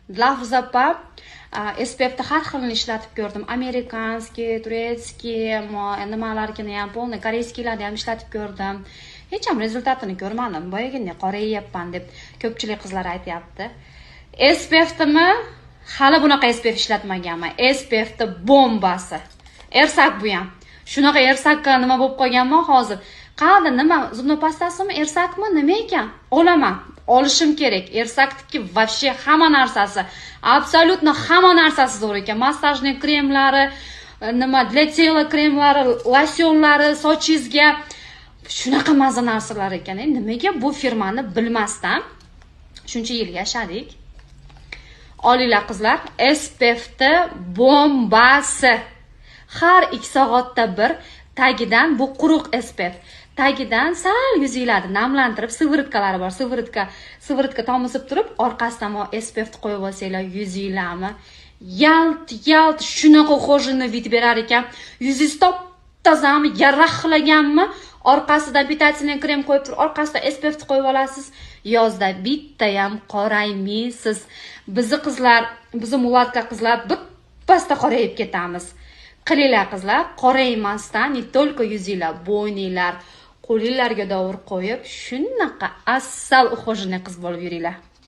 Для Запа SPF'da har xilini ishlatib ko'rdim. Amerikanskiy, turetskiy, nimalargini ham, polni koreyskiylarni ham ishlatib ko'rdim. Hech ham rezultatini ko'rmadim. Boyagina qorayapman deb ko'pchilik qizlar aytayapti. SPF'dimi? Hali bunaqa SPF ishlatmaganman. SPF'da bombasi. Ersak bu ham. Shunaqa ersakka nima bo'lib qolganman hozir. Qayerda nima? Zubni pastasimi, ersakmi, nima ekan? Olaman. Olishim kerak. Ersakniki вообще hamma narsasi, absolutno hamma narsasi zo'r ekan. Massajniy kremlari, nima, для tela kremlari, losyonlari, sochingizga shunaqa mazza narsalar ekan. Nimaga bu firmani bilmasdan shuncha yil yashadik? Olinglar qizlar, SPF'da bombasi. Har 2 soatda bir tagidan bu quruq SPF. Tagidan sal yuzinglarni namlantirib, siviritkalari bor. Siviritka tomisib turib, orqasidan SPF qo'yib olsanglar yuzinglarni yalt shunaqa xo'jini vid berar ekan. Yuzingiz top-tozami, yaraqlaganmi? Orqasidan pitательный krem qo'yib turib, orqasidan SPF qo'yib olasiz. Yozda bitta ham qoraymaysiz. Bizi qizlar, bizi mulatka qizlar birpasda qorayib ketamiz. Qilinglar qizlar, qoraymasdan, не только yuzinglar, bo'yninglar, qo'linglarga dovur qo'yib, shunaqa asal ухоженный qiz bo'lib yuringlar.